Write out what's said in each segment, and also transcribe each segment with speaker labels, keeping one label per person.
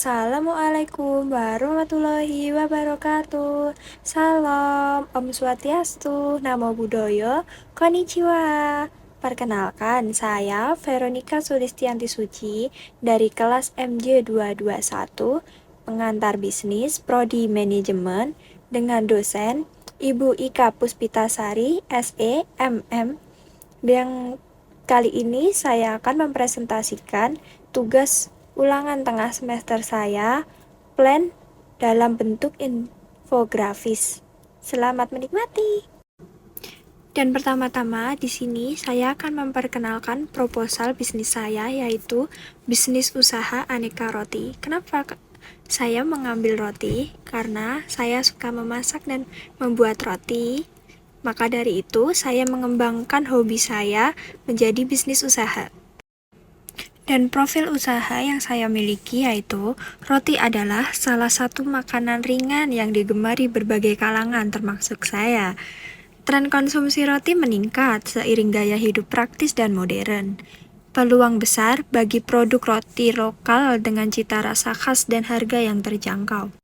Speaker 1: Assalamualaikum warahmatullahi wabarakatuh. Salam, Om Swastiastu, Namo Buddhaya, Konnichiwa. Perkenalkan, saya Veronica Sulistianti Suci dari kelas MJ221, pengantar bisnis Prodi Manajemen dengan dosen Ibu Ika Puspitasari, SE, MM. Yang kali ini saya akan mempresentasikan tugas ulangan tengah semester saya, plan dalam bentuk infografis. Selamat menikmati. Dan pertama-tama di sini saya akan memperkenalkan proposal bisnis saya, yaitu bisnis usaha aneka roti. Kenapa saya mengambil roti? Karena saya suka memasak dan membuat roti. Maka dari itu, saya mengembangkan hobi saya menjadi bisnis usaha. Dan profil usaha yang saya miliki yaitu, roti adalah salah satu makanan ringan yang digemari berbagai kalangan termasuk saya. Tren konsumsi roti meningkat seiring gaya hidup praktis dan modern. Peluang besar bagi produk roti lokal dengan cita rasa khas dan harga yang terjangkau.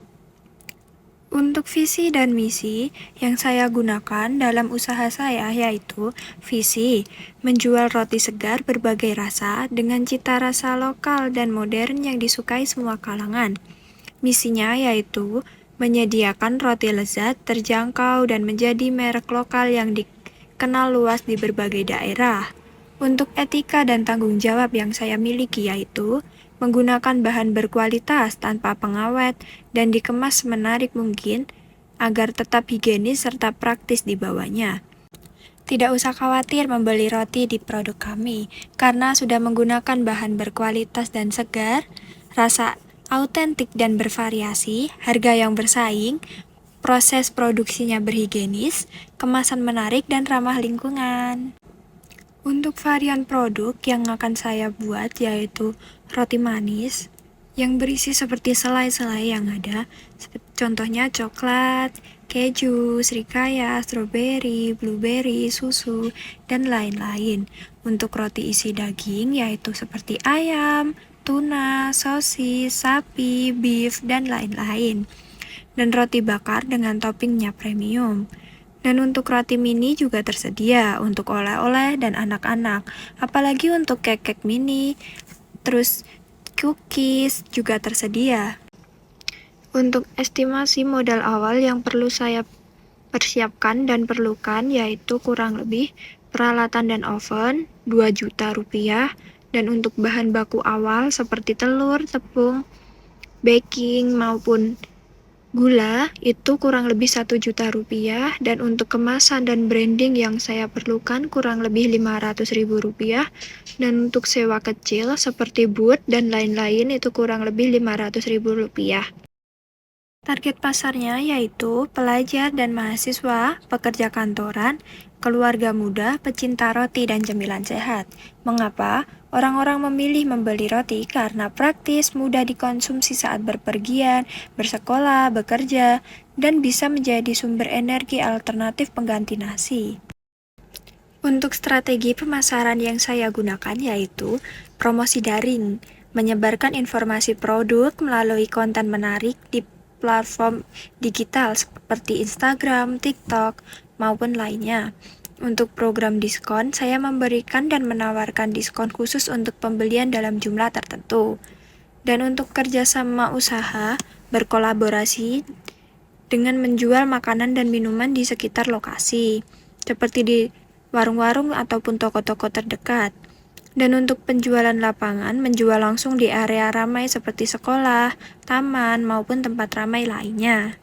Speaker 1: Untuk visi dan misi yang saya gunakan dalam usaha saya yaitu visi, menjual roti segar berbagai rasa dengan cita rasa lokal dan modern yang disukai semua kalangan. Misinya yaitu menyediakan roti lezat, terjangkau, dan menjadi merek lokal yang dikenal luas di berbagai daerah. Untuk etika dan tanggung jawab yang saya miliki yaitu menggunakan bahan berkualitas tanpa pengawet dan dikemas semenarik mungkin agar tetap higienis serta praktis dibawanya. Tidak usah khawatir membeli roti di produk kami, karena sudah menggunakan bahan berkualitas dan segar, rasa autentik dan bervariasi, harga yang bersaing, proses produksinya berhigienis, kemasan menarik dan ramah lingkungan. Untuk varian produk yang akan saya buat yaitu roti manis yang berisi seperti selai-selai yang ada, contohnya coklat, keju, srikaya, stroberi, blueberry, susu, dan lain-lain. Untuk roti isi daging yaitu seperti ayam, tuna, sosis, sapi, beef, dan lain-lain. Dan roti bakar dengan toppingnya premium. Dan untuk roti mini juga tersedia untuk oleh-oleh dan anak-anak, apalagi untuk kek-kek mini, terus cookies juga tersedia. Untuk estimasi modal awal yang perlu saya persiapkan dan perlukan yaitu kurang lebih peralatan dan oven 2 juta rupiah, dan untuk bahan baku awal seperti telur, tepung, baking maupun gula itu kurang lebih 1 juta rupiah, dan untuk kemasan dan branding yang saya perlukan kurang lebih 500.000 rupiah, dan untuk sewa kecil seperti booth dan lain-lain itu kurang lebih 500.000 rupiah. Target pasarnya yaitu pelajar dan mahasiswa, pekerja kantoran, keluarga muda, pecinta roti dan cemilan sehat. Mengapa orang-orang memilih membeli roti? Karena praktis, mudah dikonsumsi saat berpergian, bersekolah, bekerja, dan bisa menjadi sumber energi alternatif pengganti nasi. Untuk strategi pemasaran yang saya gunakan yaitu promosi daring, menyebarkan informasi produk melalui konten menarik di platform digital seperti Instagram, TikTok, maupun lainnya. Untuk program diskon, saya memberikan dan menawarkan diskon khusus untuk pembelian dalam jumlah tertentu. Dan untuk kerjasama usaha, berkolaborasi dengan menjual makanan dan minuman di sekitar lokasi, seperti di warung-warung ataupun toko-toko terdekat. Dan untuk penjualan lapangan, menjual langsung di area ramai seperti sekolah, taman, maupun tempat ramai lainnya.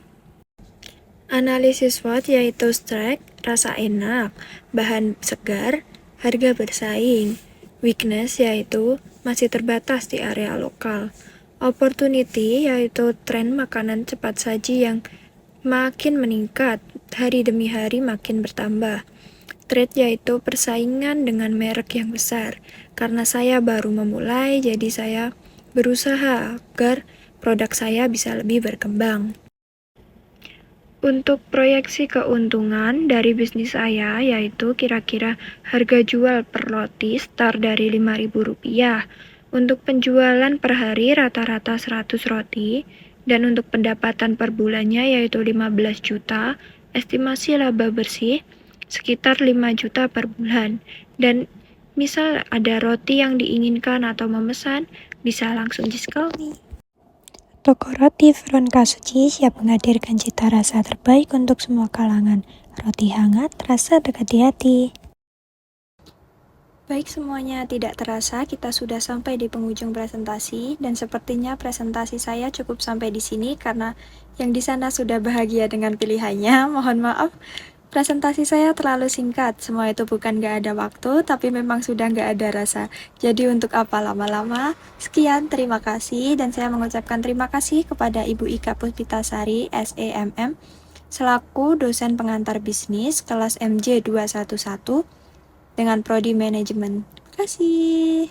Speaker 1: Analisis SWOT yaitu strength, rasa enak, bahan segar, harga bersaing. Weakness yaitu masih terbatas di area lokal. Opportunity yaitu tren makanan cepat saji yang makin meningkat, hari demi hari makin bertambah. Trade yaitu persaingan dengan merek yang besar. Karena saya baru memulai, jadi saya berusaha agar produk saya bisa lebih berkembang. Untuk proyeksi keuntungan dari bisnis saya yaitu kira-kira harga jual per roti start dari Rp5.000, Untuk penjualan per hari rata-rata 100 roti, dan untuk pendapatan per bulannya yaitu 15 juta, estimasi laba bersih sekitar 5 juta per bulan. Dan misal ada roti yang diinginkan atau memesan, bisa langsung diskon nih.
Speaker 2: Toko roti Veronica Suci siap menghadirkan cita rasa terbaik untuk semua kalangan. Roti hangat, rasa dekat di hati.
Speaker 1: Baik semuanya, tidak terasa kita sudah sampai di penghujung presentasi dan sepertinya presentasi saya cukup sampai di sini karena yang di sana sudah bahagia dengan pilihannya. Mohon maaf, presentasi saya terlalu singkat. Semua itu bukan gak ada waktu, tapi memang sudah gak ada rasa. Jadi untuk apa lama-lama? Sekian, terima kasih dan saya mengucapkan terima kasih kepada Ibu Ika Puspitasari, SEMM, selaku dosen pengantar bisnis kelas MJ 211 dengan prodi manajemen. Terima kasih.